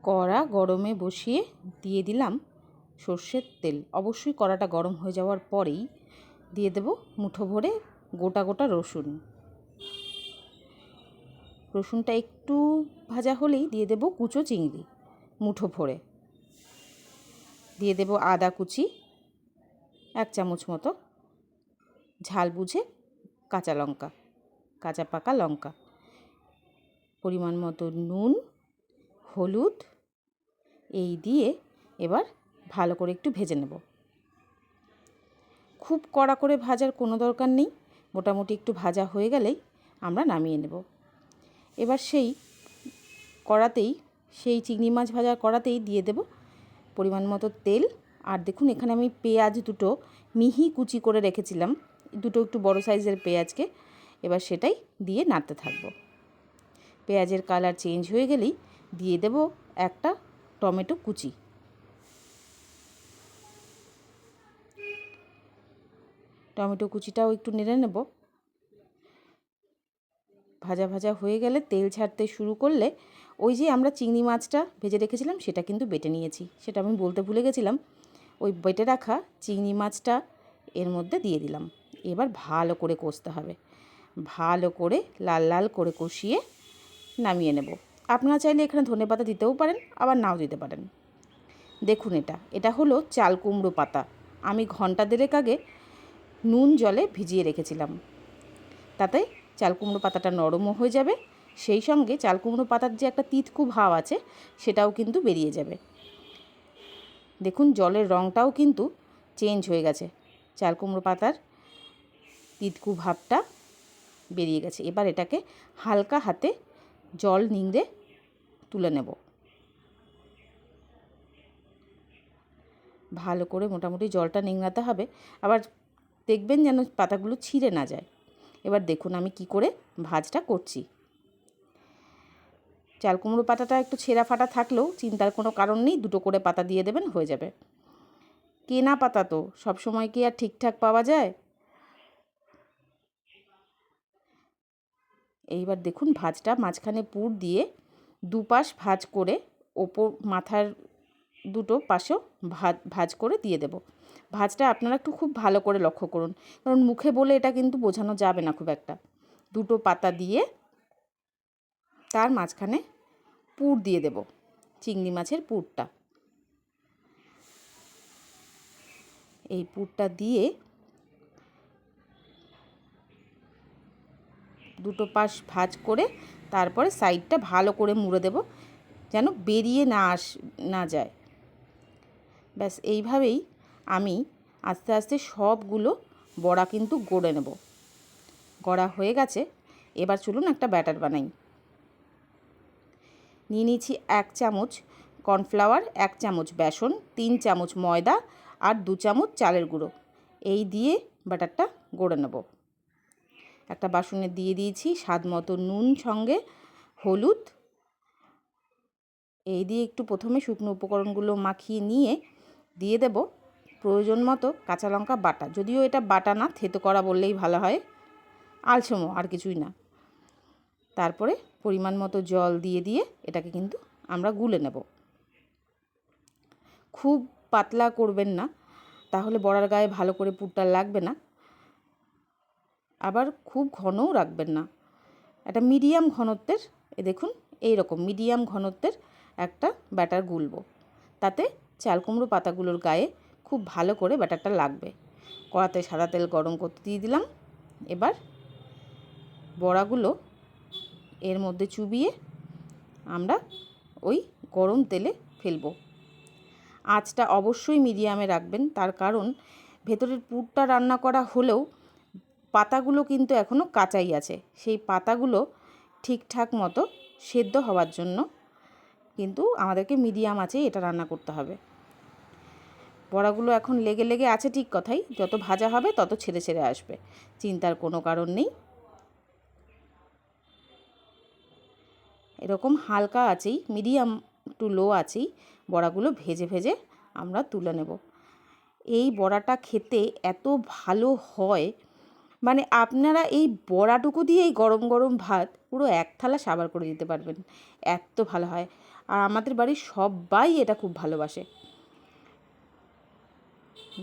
কড়া গরমে বসিয়ে দিয়ে দিলাম সর্ষের তেল। অবশ্যই কড়াটা গরম হয়ে যাওয়ার পরেই দিয়ে দেব মুঠো ভরে গোটা গোটা রসুন। রসুনটা একটু ভাজা হলেই দিয়ে দেব কুচো চিংড়ি মুঠো ভরে। দিয়ে দেব আদা কুচি 1 চামচ মতো, ঝাল বুঝে কাঁচা লঙ্কা, কাঁচা পাকা লঙ্কা, পরিমাণ মতো নুন, হলুদ, এই দিয়ে এবার ভালো করে একটু ভেজে নেব। খুব কড়া করে ভাজার কোনো দরকার নেই, মোটামুটি একটু ভাজা হয়ে গেলেই আমরা নামিয়ে নেব। এবার সেই কড়াতেই, সেই চিংড়ি মাছ ভাজার কড়াতেই দিয়ে দেব পরিমাণ মতো তেল। আর দেখুন এখানে আমি পেঁয়াজ দুটো মিহি কুচি করে রেখেছিলাম, দুটো একটু বড় সাইজের পেঁয়াজকে এবার সেটাই দিয়ে নাড়তে থাকবো। পেঁয়াজের কালার চেঞ্জ হয়ে গেলেই দিয়ে দেব একটা টমেটো কুচি। টমেটো কুচিটাও একটু নেড়ে নেব। ভাজা ভাজা হয়ে গেলে তেল ছাড়তে শুরু করলে ওই যে আমরা চিংড়ি মাছটা ভেজে রেখেছিলাম সেটা কিন্তু বেটে নিয়েছি, সেটা আমি বলতে ভুলে গেছিলাম। ওই বেটে রাখা চিংড়ি মাছটা এর মধ্যে দিয়ে দিলাম। এবার ভালো করে কষতে হবে, ভালো করে লাল লাল করে কষিয়ে নামিয়ে নেব। আপনারা চাইলে এখানে ধনেপাতা দিতেও পারেন, আবার নাও দিতে পারেন। দেখুন এটা হলো চাল কুমড়ো পাতা। আমি ঘন্টা দেড়েক আগে নুন জলে ভিজিয়ে রেখেছিলাম, তাতে চাল কুমড়ো পাতাটা নরমও হয়ে যাবে, সেই সঙ্গে চাল কুমড়ো পাতার যে একটা তিতকু ভাব আছে সেটাও কিন্তু বেরিয়ে যাবে। দেখুন জলের রঙটাও কিন্তু চেঞ্জ হয়ে গেছে, চাল কুমড়ো পাতার তিতকু ভাবটা বেরিয়ে গেছে। এবার এটাকে হালকা হাতে জল নিংড়ে তুলে নেব। ভালো করে মোটামুটি জলটা নিংড়াতে হবে, আবার দেখবেন যেন পাতাগুলো ছিঁড়ে না যায়। এবার দেখুন আমি কি করে ভাজটা করছি। চাল কুমড়ো পাতাটা একটু ছেঁড়া ফাটা থাকলেও চিন্তার কোনো কারণ নেই, দুটো করে পাতা দিয়ে দেবেন, হয়ে যাবে। কেনা পাতা তো সবসময় কি আর ঠিকঠাক পাওয়া যায়। এইবার দেখুন ভাজটা মাঝখানে পুর দিয়ে দুপাশ ভাজ করে ওপর মাথার দুটো পাশেও ভাজ করে দিয়ে দেব। ভাজটা আপনারা একটু খুব ভালো করে লক্ষ্য করুন, কারণ মুখে বলে এটা কিন্তু বোঝানো যাবে না খুব একটা। দুটো পাতা দিয়ে তার মাঝখানে পুর দিয়ে দেব, চিংড়ি মাছের পুরটা। এই পুরটা দিয়ে দুটো পাশ ভাজ করে তারপরে সাইডটা ভালো করে মুড়ে দেব, যেন বেরিয়ে না যায়। ব্যাস এইভাবেই আমি আস্তে আস্তে সবগুলো বড়া কিন্তু গড়ে নেব। গড়া হয়ে গেছে, এবার চলুন একটা ব্যাটার বানাই। নিয়ে নিয়েছি 1 চামচ কর্নফ্লাওয়ার, 1 চামচ বেসন, 3 চামচ ময়দা আর 2 চামচ চালের গুঁড়ো। এই দিয়ে ব্যাটারটা গড়ে নেব। একটা বাসনে দিয়ে দিয়েছি স্বাদ মতো নুন, সঙ্গে হলুদ। এই দিয়ে একটু প্রথমে শুকনো উপকরণগুলো মাখিয়ে নিয়ে দিয়ে দেব প্রয়োজন মতো কাঁচা লঙ্কা বাটা। যদিও এটা বাটা না, থেতো করা বললেই ভালো হয়, আলসেমো আর কিছুই না। তারপরে পরিমাণ মতো জল দিয়ে এটাকে কিন্তু আমরা গুলে নেব। খুব পাতলা করবেন না, তাহলে বড়ার গায়ে ভালো করে পুরটা লাগবে না। আবার খুব ঘনও রাখবেন না, একটা মিডিয়াম ঘনত্বের, দেখুন এইরকম মিডিয়াম ঘনত্বের একটা ব্যাটার গুলব। তাতে চাল কুমড়ো পাতাগুলোর গায়ে খুব ভালো করে ব্যাটারটা লাগবে। কড়াতে সাদা তেল গরম করতে দিয়ে দিলাম। এবার বড়াগুলো এর মধ্যে চুবিয়ে আমরা ওই গরম তেলে ফেলবো। আঁচটা অবশ্যই মিডিয়ামে রাখবেন, তার কারণ ভেতরের পুরটা রান্না করা হলেও পাতাগুলো কিন্তু এখনও কাঁচাই আছে। সেই পাতাগুলো ঠিকঠাক মতো সেদ্ধ হওয়ার জন্য কিন্তু আমাদেরকে মিডিয়াম আঁচে এটা রান্না করতে হবে। বড়াগুলো এখন লেগে লেগে আছে ঠিক কথাই, যত ভাজা হবে তত ছেড়ে ছেড়ে আসবে, চিন্তার কোনো কারণ নেই। এরকম হালকা আঁচেই, মিডিয়াম টু লো আঁচেই বড়াগুলো ভেজে ভেজে আমরা তুলে নেব। এই বড়াটা খেতে এত ভালো হয়, মানে আপনারা এই বড়াটুকু দিয়েই গরম গরম ভাত পুরো 1 থালা সাবার করে দিতে পারবেন, এত ভালো হয়। আর আমাদের বাড়ির সবাই এটা খুব ভালোবাসে।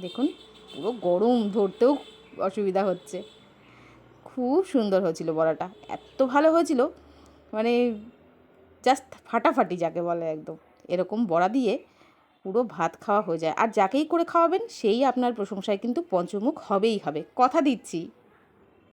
দেখুন পুরো গরম, ধরতেও অসুবিধা হচ্ছে। খুব সুন্দর হয়েছিল বড়াটা, এত ভালো হয়েছিল মানে জাস্ট ফাটাফাটি যাকে বলে, একদম এরকম বড়া দিয়ে পুরো ভাত খাওয়া হয়ে যায়। আর যাকেই করে খাওয়াবেন সেই আপনার প্রশংসায় কিন্তু পঞ্চমুখ হবেই হবে, কথা দিচ্ছি।